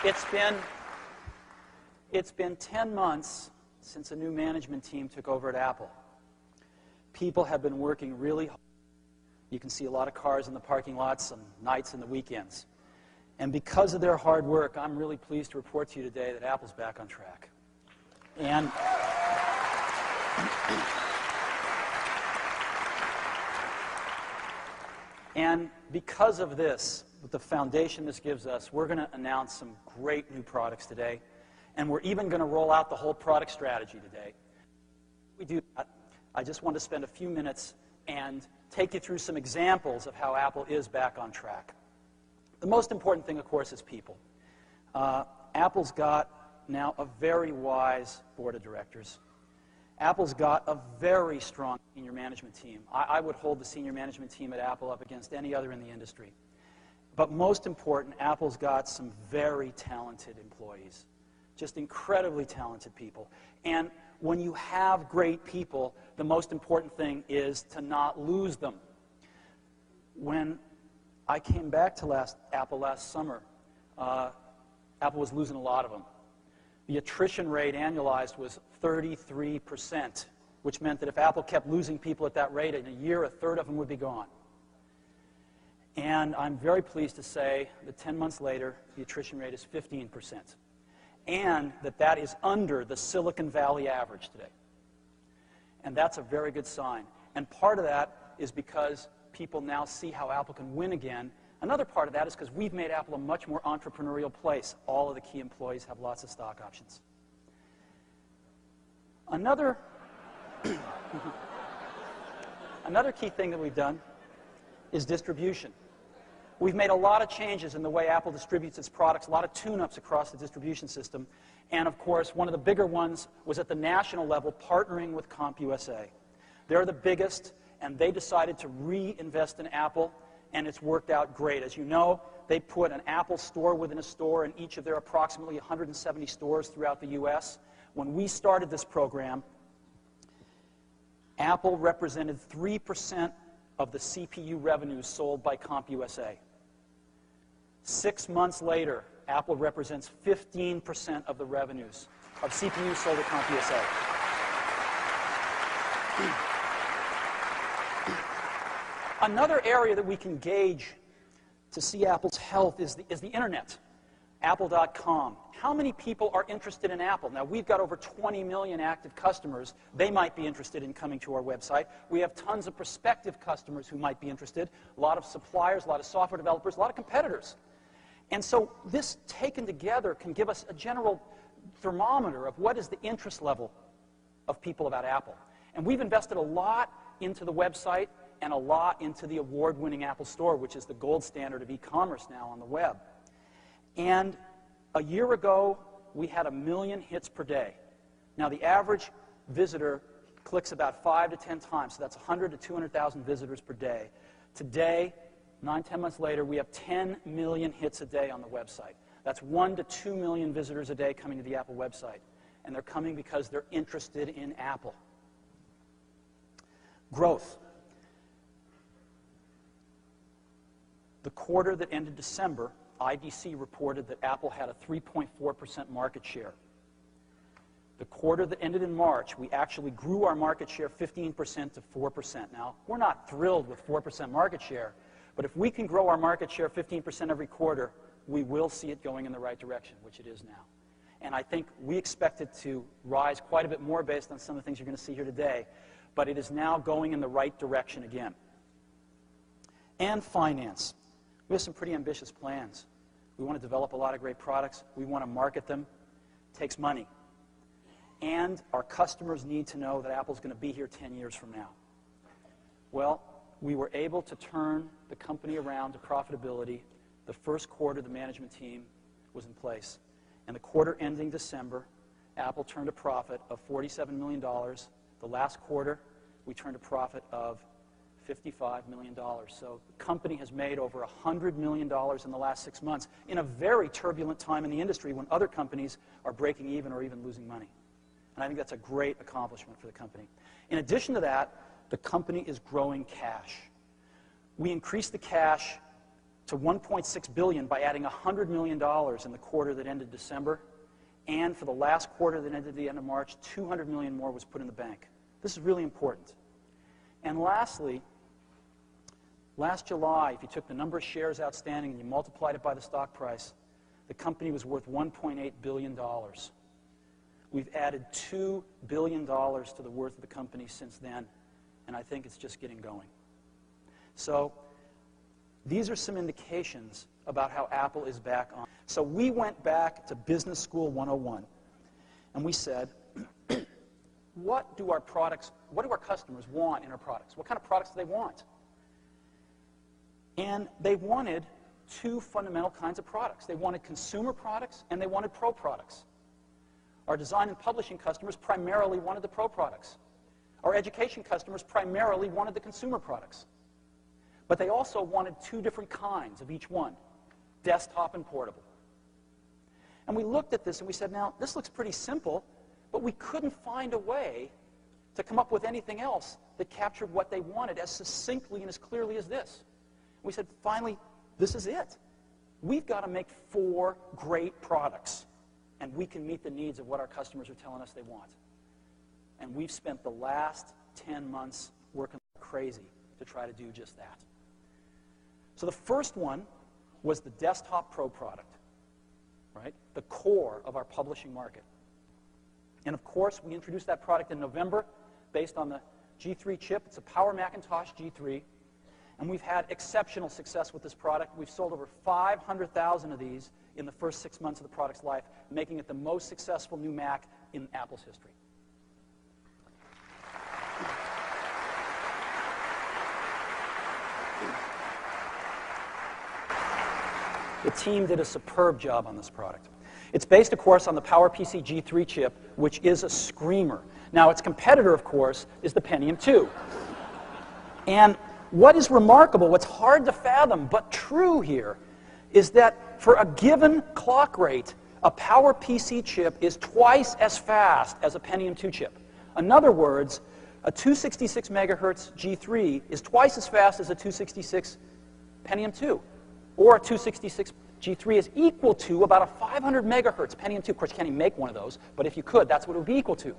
It's been 10 months since a new management team took over at Apple. People have been working really hard. You can see a lot of cars in the parking lots on nights and the weekends. And because of their hard work, I'm really pleased to report to you today that Apple's back on track. And because of this, with the foundation this gives us, we're going to announce some great new products today. And we're even going to roll out the whole product strategy today. Before we do that, I just want to spend a few minutes and take you through some examples of how Apple is back on track. The most important thing, of course, is people. Apple's got now a very wise board of directors. Apple's got a very strong senior management team. I would hold the senior management team at Apple up against any other in the industry. But most important, Apple's got some very talented employees, just incredibly talented people. And when you have great people, the most important thing is to not lose them. When I came back to Apple last summer, Apple was losing a lot of them. The attrition rate annualized was 33%, which meant that if Apple kept losing people at that rate, in a year, a third of them would be gone. And I'm very pleased to say that 10 months later, the attrition rate is 15%. And that is under the Silicon Valley average today. And that's a very good sign. And part of that is because people now see how Apple can win again. Another part of that is because we've made Apple a much more entrepreneurial place. All of the key employees have lots of stock options. Another key thing that we've done is distribution. We've made a lot of changes in the way Apple distributes its products, a lot of tune-ups across the distribution system. And of course, one of the bigger ones was at the national level, partnering with CompUSA. They're the biggest, and they decided to reinvest in Apple, and it's worked out great. As you know, they put an Apple store within a store in each of their approximately 170 stores throughout the US. When we started this program, Apple represented 3% of the CPU revenues sold by CompUSA. 6 months later, Apple represents 15% of the revenues of CPUs sold at CompUSA. Another area that we can gauge to see Apple's health is the internet. Apple.com. How many people are interested in Apple? Now, we've got over 20 million active customers. They might be interested in coming to our website. We have tons of prospective customers who might be interested, a lot of suppliers, a lot of software developers, a lot of competitors. And so this taken together can give us a general thermometer of what is the interest level of people about Apple. And we've invested a lot into the website and a lot into the award-winning Apple Store, which is the gold standard of e-commerce now on the web. And a year ago, we had 1 million hits per day. Now, the average visitor clicks about 5 to 10 times, so that's 100 to 200,000 visitors per day. Today, 9-10 months later, we have 10 million hits a day on the website. That's 1 to 2 million visitors a day coming to the Apple website. And they're coming because they're interested in Apple. Growth. The quarter that ended December, IDC reported that Apple had a 3.4% market share. The quarter that ended in March, we actually grew our market share 15% to 4%. Now, we're not thrilled with 4% market share, but if we can grow our market share 15% every quarter, we will see it going in the right direction, which it is now. And I think we expect it to rise quite a bit more based on some of the things you're going to see here today, but it is now going in the right direction again. And finance. We have some pretty ambitious plans. We want to develop a lot of great products. We want to market them. It takes money. And our customers need to know that Apple's going to be here 10 years from now. Well, we were able to turn the company around to profitability. The first quarter, the management team was in place. And the quarter ending December, Apple turned a profit of $47 million. The last quarter, we turned a profit of $55 million. So the company has made over $100 million in the last 6 months in a very turbulent time in the industry when other companies are breaking even or even losing money. And I think that's a great accomplishment for the company. In addition to that, the company is growing cash. We increased the cash to $1.6 billion by adding $100 million in the quarter that ended December. And for the last quarter that ended at the end of March, $200 million more was put in the bank. This is really important. And lastly, last July, if you took the number of shares outstanding and you multiplied it by the stock price, the company was worth $1.8 billion. We've added $2 billion to the worth of the company since then, and I think it's just getting going. So these are some indications about how Apple is back on. So we went back to Business School 101, and we said, what do our customers want in our products? What kind of products do they want? And they wanted two fundamental kinds of products. They wanted consumer products, and they wanted pro products. Our design and publishing customers primarily wanted the pro products. Our education customers primarily wanted the consumer products. But they also wanted two different kinds of each one, desktop and portable. And we looked at this and we said, now, this looks pretty simple, but we couldn't find a way to come up with anything else that captured what they wanted as succinctly and as clearly as this. We said, finally, this is it. We've got to make 4 great products, and we can meet the needs of what our customers are telling us they want. And we've spent the last 10 months working like crazy to try to do just that. So the first one was the desktop pro product, right? The core of our publishing market. And of course, we introduced that product in November based on the G3 chip. It's a Power Macintosh G3. And we've had exceptional success with this product. We've sold over 500,000 of these in the first 6 months of the product's life, making it the most successful new Mac in Apple's history. The team did a superb job on this product. It's based, of course, on the PowerPC G3 chip, which is a screamer. Now, its competitor, of course, is the Pentium 2. And what is remarkable, what's hard to fathom, but true here, is that for a given clock rate, a PowerPC chip is twice as fast as a Pentium 2 chip. In other words, a 266 megahertz G3 is twice as fast as a 266 Pentium 2. Or a 266 G3 is equal to about a 500 megahertz Pentium 2. Of course, you can't even make one of those, but if you could, that's what it would be equal to.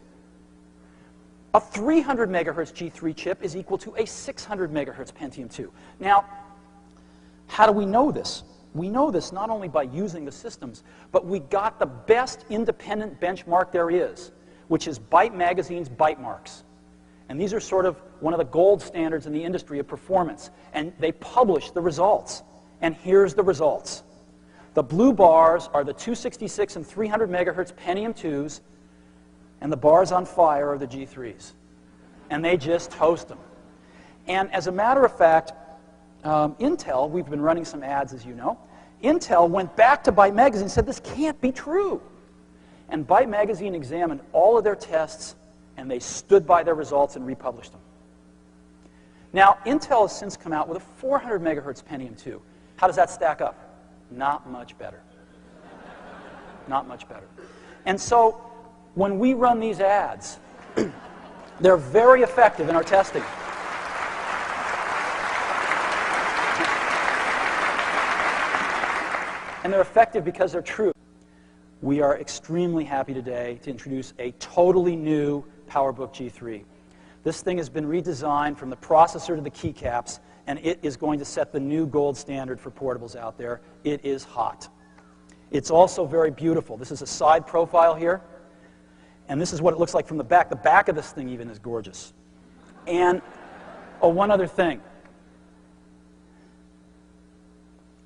A 300 megahertz G3 chip is equal to a 600 megahertz Pentium 2. Now, how do we know this? We know this not only by using the systems, but we got the best independent benchmark there is, which is Byte Magazine's Byte Marks. And these are sort of one of the gold standards in the industry of performance. And they publish the results. And here's the results. The blue bars are the 266 and 300 megahertz Pentium 2s, and the bars on fire are the G3s. And they just toast them. And as a matter of fact, Intel, we've been running some ads, as you know, Intel went back to Byte Magazine and said, this can't be true. And Byte Magazine examined all of their tests, and they stood by their results and republished them. Now, Intel has since come out with a 400 megahertz Pentium 2. How does that stack up? Not much better. Not much better. And so, when we run these ads, they're very effective in our testing. And they're effective because they're true. We are extremely happy today to introduce a totally new PowerBook G3. This thing has been redesigned from the processor to the keycaps, and it is going to set the new gold standard for portables out there. It is hot. It's also very beautiful. This is a side profile here, and this is what it looks like from the back. The back of this thing even is gorgeous. And, oh, one other thing.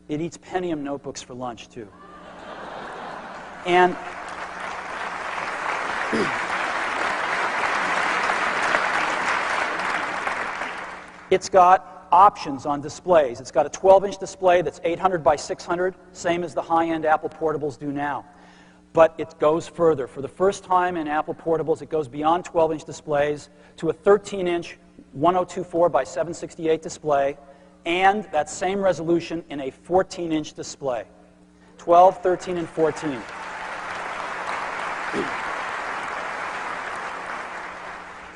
It eats Pentium notebooks for lunch, too. And it's got options on displays. It's got a 12-inch display that's 800 by 600, same as the high-end Apple portables do now. But it goes further. For the first time in Apple portables, it goes beyond 12-inch displays to a 13-inch 1024 by 768 display, and that same resolution in a 14-inch display. 12, 13, and 14.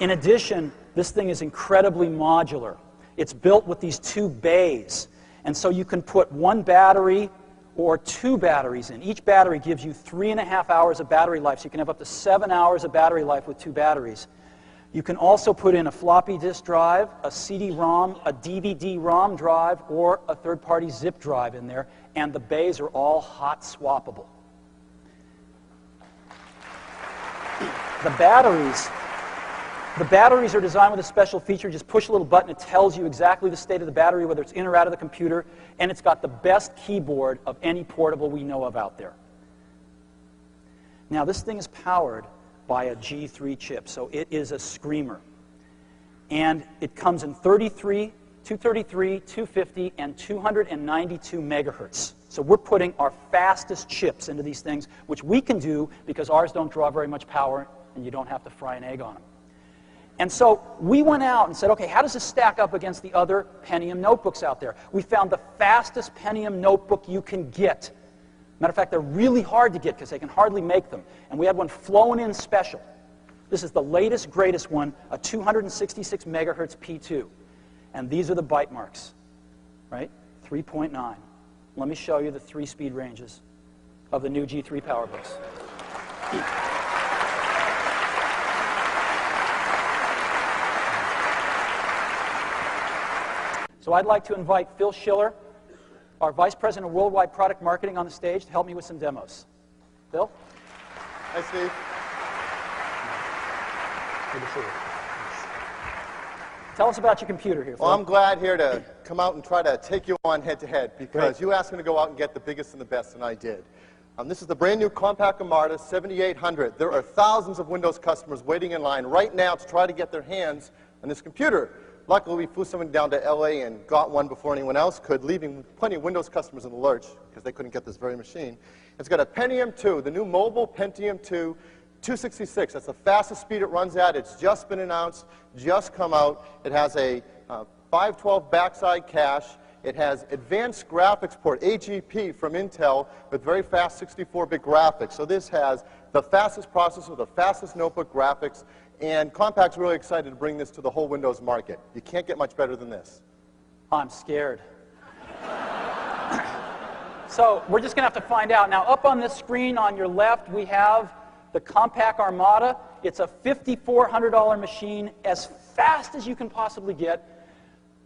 In addition, this thing is incredibly modular. It's built with these two bays. And so you can put one battery or two batteries in. Each battery gives you 3.5 hours of battery life, so you can have up to 7 hours of battery life with two batteries. You can also put in a floppy disk drive, a CD-ROM, a DVD-ROM drive, or a third-party zip drive in there, and the bays are all hot swappable. The batteries are designed with a special feature. Just push a little button, it tells you exactly the state of the battery, whether it's in or out of the computer, and it's got the best keyboard of any portable we know of out there. Now, this thing is powered by a G3 chip, so it is a screamer. And it comes in 33, 233, 250, and 292 megahertz. So we're putting our fastest chips into these things, which we can do because ours don't draw very much power, and you don't have to fry an egg on them. And so we went out and said, okay, how does this stack up against the other Pentium notebooks out there? We found the fastest Pentium notebook you can get. Matter of fact, they're really hard to get because they can hardly make them. And we had one flown in special. This is the latest, greatest one, a 266 megahertz P2. And these are the byte marks, right? 3.9. Let me show you the 3-speed ranges of the new G3 PowerBooks. So I'd like to invite Phil Schiller, our Vice President of Worldwide Product Marketing, on the stage to help me with some demos. Phil? Hi, Steve. Good to see you. Tell us about your computer here, Phil. Well, I'm glad here to come out and try to take you on head-to-head because you asked me to go out and get the biggest and the best, and I did. This is the brand new compact Armada 7800. There are thousands of Windows customers waiting in line right now to try to get their hands on this computer. Luckily, we flew someone down to LA and got one before anyone else could, leaving plenty of Windows customers in the lurch because they couldn't get this very machine. It's got a Pentium 2, the new mobile Pentium 2, 266. That's the fastest speed it runs at. It's just been announced, just come out. It has a 512 backside cache. It has advanced graphics port, AGP from Intel, with very fast 64-bit graphics. So this has the fastest processor, the fastest notebook graphics, and Compact's really excited to bring this to the whole Windows market. You can't get much better than this. I'm scared. So we're just going to have to find out. Now, up on this screen on your left, we have the Compact Armada. It's a $5,400 machine, as fast as you can possibly get.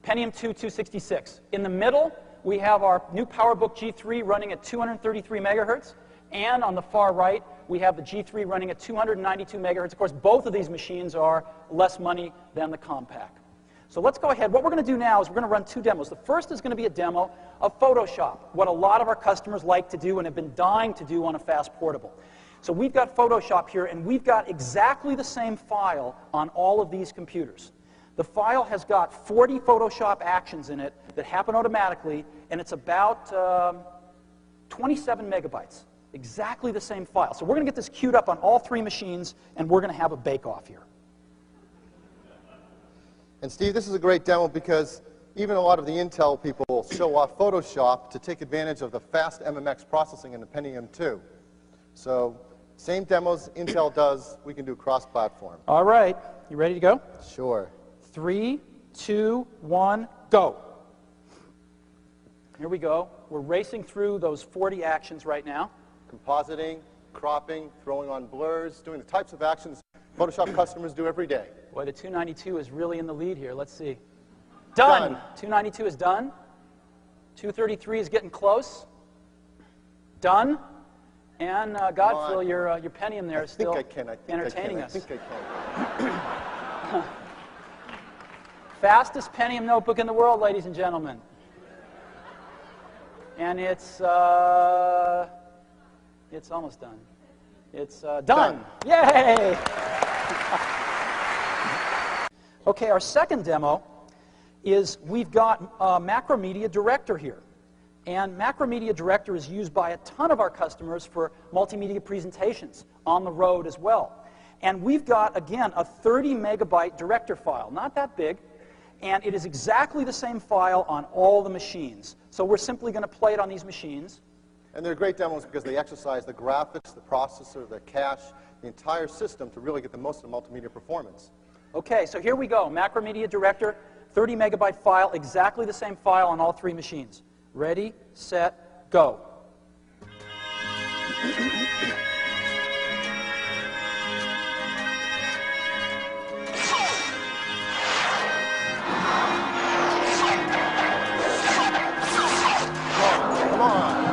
Pentium 2 266. In the middle, we have our new PowerBook G3 running at 233 megahertz. And on the far right, we have the G3 running at 292 megahertz. Of course, both of these machines are less money than the Compact. So let's go ahead. What we're going to do now is we're going to run two demos. The first is going to be a demo of Photoshop, what a lot of our customers like to do and have been dying to do on a fast portable. So we've got Photoshop here, and we've got exactly the same file on all of these computers. The file has got 40 Photoshop actions in it that happen automatically, and it's about 27 megabytes. Exactly the same file. So we're going to get this queued up on all three machines, and we're going to have a bake-off here. And Steve, this is a great demo because even a lot of the Intel people show off Photoshop to take advantage of the fast MMX processing in the Pentium 2. So same demos Intel does, we can do cross-platform. All right. You ready to go? Sure. 3, 2, 1, go. Here we go. We're racing through those 40 actions right now. Compositing, cropping, throwing on blurs, doing the types of actions Photoshop customers do every day. Boy, the 292 is really in the lead here. Let's see. Done. 292 is done. 233 is getting close. Done. And God, Phil, your Pentium there is still entertaining us. I think I can. Fastest Pentium notebook in the world, ladies and gentlemen. And it's almost done. It's done. Yay! Okay, our second demo is we've got Macromedia Director here. And Macromedia Director is used by a ton of our customers for multimedia presentations on the road as well. And we've got, again, a 30 megabyte director file. Not that big. And it is exactly the same file on all the machines. So we're simply going to play it on these machines. And they're great demos because they exercise the graphics, the processor, the cache, the entire system to really get the most of the multimedia performance. Okay, so here we go. Macromedia Director, 30 megabyte file, exactly the same file on all three machines. Ready, set, go. Come on.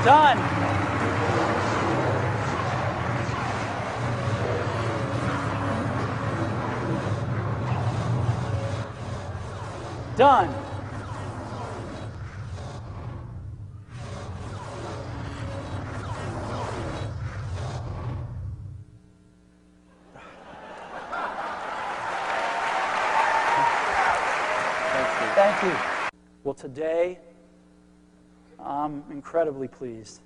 Done. Done. Thank you. Well, today, I'm incredibly pleased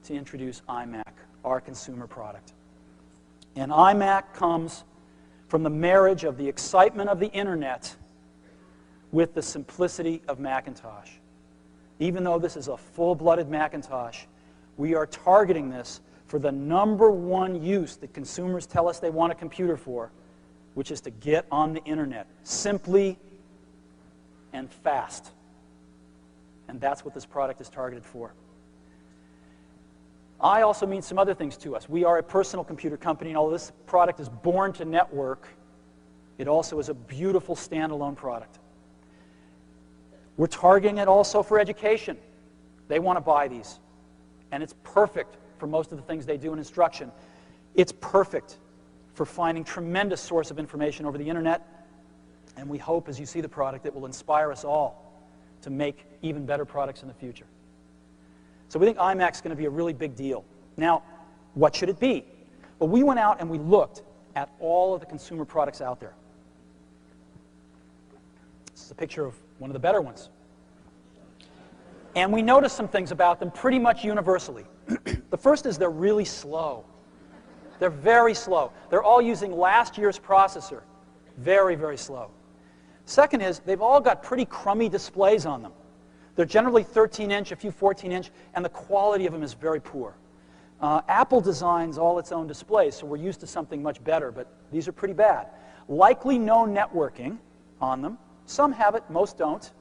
to introduce iMac, our consumer product. And iMac comes from the marriage of the excitement of the internet with the simplicity of Macintosh. Even though this is a full-blooded Macintosh, we are targeting this for the #1 use that consumers tell us they want a computer for, which is to get on the internet, simply and fast. And that's what this product is targeted for. I also mean some other things to us. We are a personal computer company, and although this product is born to network, it also is a beautiful standalone product. We're targeting it also for education. They want to buy these. And it's perfect for most of the things they do in instruction. It's perfect for finding tremendous source of information over the internet. And we hope, as you see the product, it will inspire us all to make even better products in the future. So we think iMac's going to be a really big deal. Now, what should it be? Well, we went out and we looked at all of the consumer products out there. This is a picture of one of the better ones. And we noticed some things about them pretty much universally. The first is they're really slow. They're very slow. They're all using last year's processor. Very, very slow. Second is they've all got pretty crummy displays on them. They're generally 13-inch, a few 14-inch, and the quality of them is very poor. Apple designs all its own displays, so we're used to something much better, but these are pretty bad. Likely no networking on them. Some have it, most don't.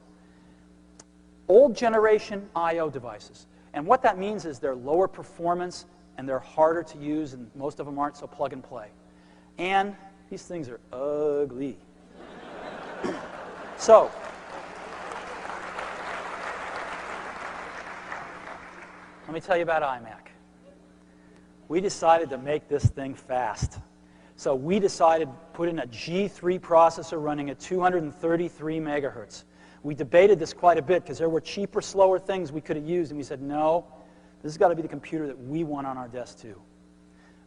Old generation I/O devices. And what that means is they're lower performance and they're harder to use, and most of them aren't so plug and play. And these things are ugly. So, let me tell you about iMac. We decided to make this thing fast. So we decided to put in a G3 processor running at 233 megahertz. We debated this quite a bit because there were cheaper, slower things we could have used, and we said, no, this has got to be the computer that we want on our desk too.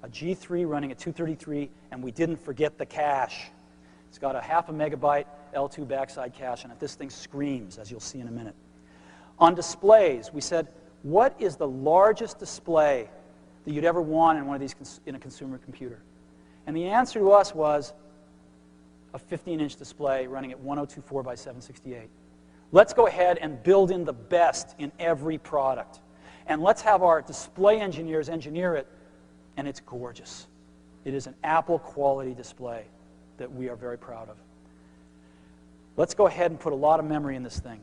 A G3 running at 233, and we didn't forget the cache. It's got a 0.5 megabyte L2 backside cache on it. This thing screams, as you'll see in a minute. On displays, we said, what is the largest display that you'd ever want in one of these in a consumer computer? And the answer to us was a 15-inch display running at 1024 by 768. Let's go ahead and build in the best in every product. And let's have our display engineers engineer it, and it's gorgeous. It is an Apple quality display that we are very proud of. Let's go ahead and put a lot of memory in this thing.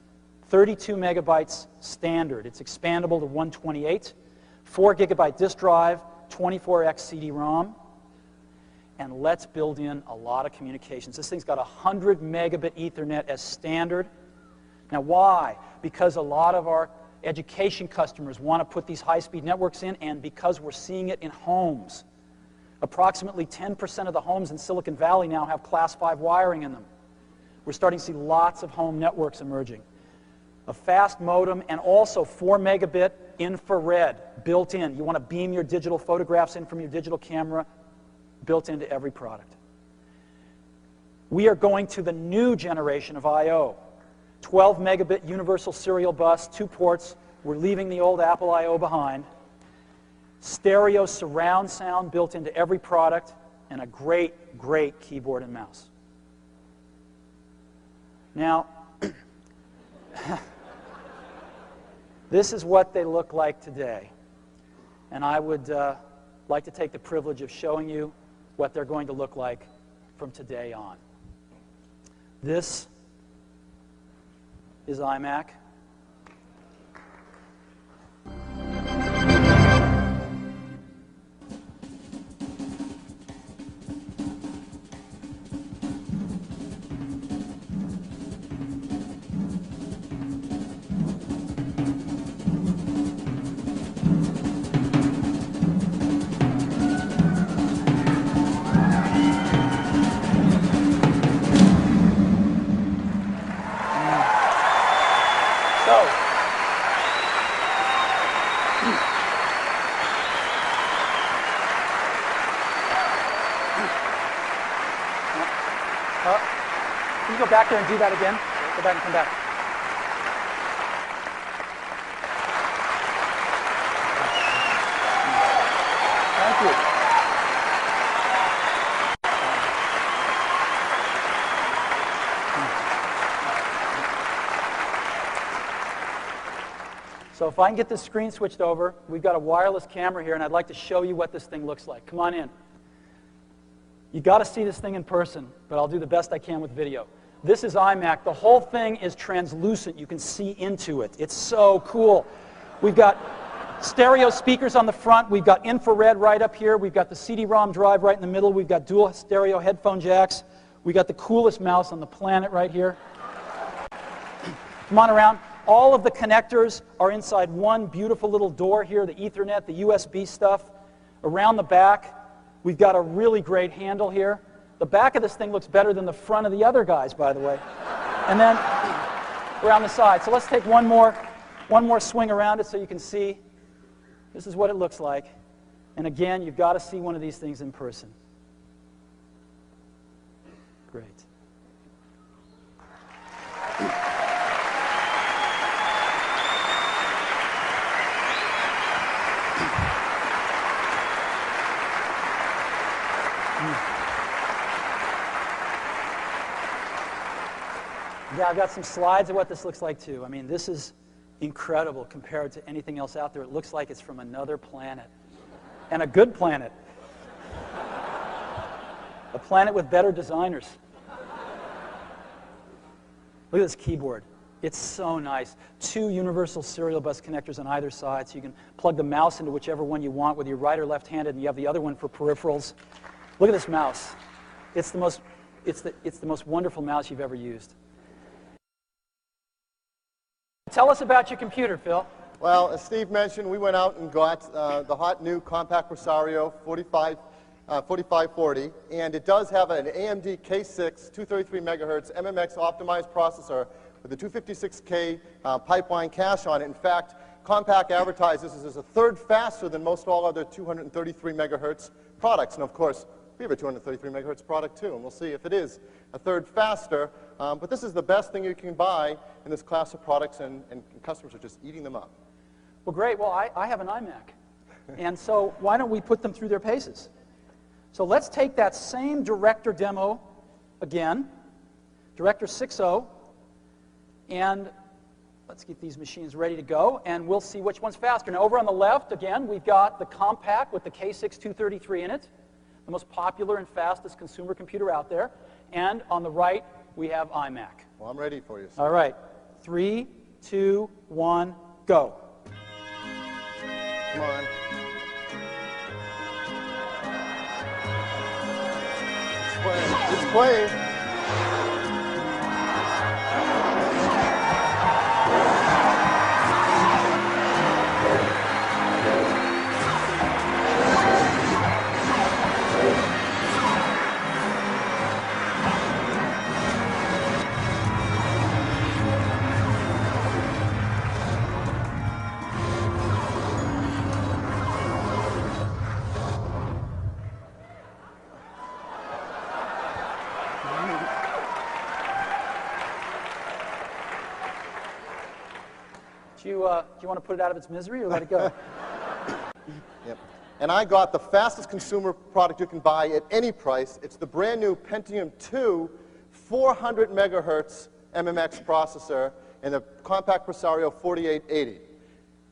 32 megabytes standard. It's expandable to 128. 4 gigabyte disk drive, 24x CD-ROM. And let's build in a lot of communications. This thing's got 100 megabit Ethernet as standard. Now why? Because a lot of our education customers want to put these high-speed networks in, and because we're seeing it in homes. Approximately 10% of the homes in Silicon Valley now have Class 5 wiring in them. We're starting to see lots of home networks emerging. A fast modem and also 4 megabit infrared built in. You want to beam your digital photographs in from your digital camera, built into every product. We are going to the new generation of I/O. 12 megabit universal serial bus, 2 ports. We're leaving the old Apple I/O behind. Stereo surround sound built into every product, and a great, great keyboard and mouse. Now, This is what they look like today. And I would like to take the privilege of showing you what they're going to look like from today on. This is iMac. Can you go back there and do that again? Go back and come back. Thank you. So if I can get this screen switched over, we've got a wireless camera here, and I'd like to show you what this thing looks like. Come on in. You got to see this thing in person, but I'll do the best I can with video. This is iMac. The whole thing is translucent. You can see into it. It's so cool. We've got stereo speakers on the front. We've got infrared right up here. We've got the CD-ROM drive right in the middle. We've got dual stereo headphone jacks. We've got the coolest mouse on the planet right here. Come on around. All of the connectors are inside one beautiful little door here, the Ethernet, the USB stuff. Around the back, we've got a really great handle here. The back of this thing looks better than the front of the other guys, by the way. And then around the side. So let's take one more swing around it so you can see. This is what it looks like. And again, you've got to see one of these things in person. Great. Yeah, I've got some slides of what this looks like too. I mean, this is incredible compared to anything else out there. It looks like it's from another planet. And a good planet. A planet with better designers. Look at this keyboard. It's so nice. 2 universal serial bus connectors on either side, so you can plug the mouse into whichever one you want, whether you're right or left-handed, and you have the other one for peripherals. Look at this mouse. It's the most wonderful mouse you've ever used. Tell us about your computer, Phil. Well, as Steve mentioned, we went out and got the hot new compact Presario 4540, and it does have an AMD K6 233 megahertz MMX optimized processor with a 256K pipeline cache on it. In fact, Compaq advertises this as a third faster than most all other 233 megahertz products. And of course, we have a 233 megahertz product too, and we'll see if it is a third faster. But this is the best thing you can buy in this class of products, and customers are just eating them up. Well, great. Well, I have an iMac. And so why don't we put them through their paces? So let's take that same Director demo again, Director 6.0, and let's get these machines ready to go, and we'll see which one's faster. Now, over on the left, again, we've got the Compaq with the K6 233 in it, the most popular and fastest consumer computer out there. And on the right, we have iMac. Well, I'm ready for you, sir. All right. 3, 2, 1, go. Come on. It's playing. Do you want to put it out of its misery or let it go? Yep. And I got the fastest consumer product you can buy at any price. It's the brand new Pentium 2 400 megahertz MMX processor and the Compaq Presario 4880.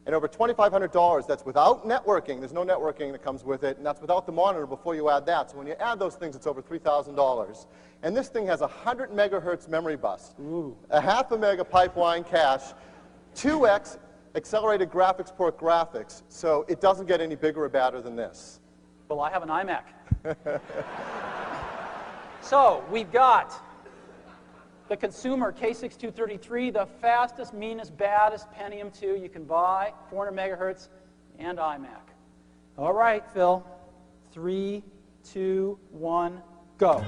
And over $2,500, that's without networking. There's no networking that comes with it, and that's without the monitor before you add that. So when you add those things, it's over $3,000. And this thing has a 100 megahertz memory bus, a half a mega pipeline cache, 2x accelerated graphics port graphics, so it doesn't get any bigger or badder than this. Well, I have an iMac. So we've got the consumer K6233, the fastest, meanest, baddest Pentium 2 you can buy, 400 megahertz, and iMac. All right, Phil. 3, 2, 1, go.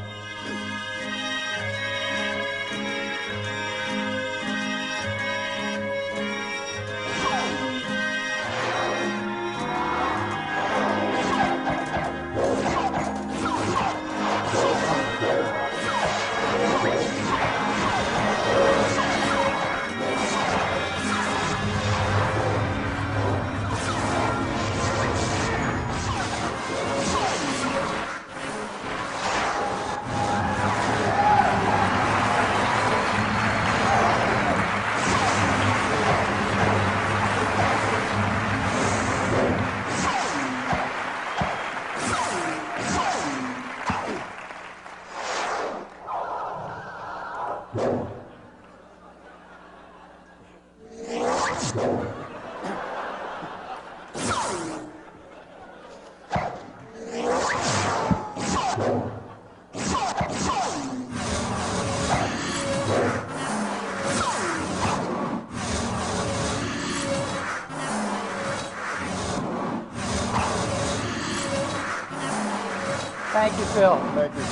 Thank you, Phil. Thank you.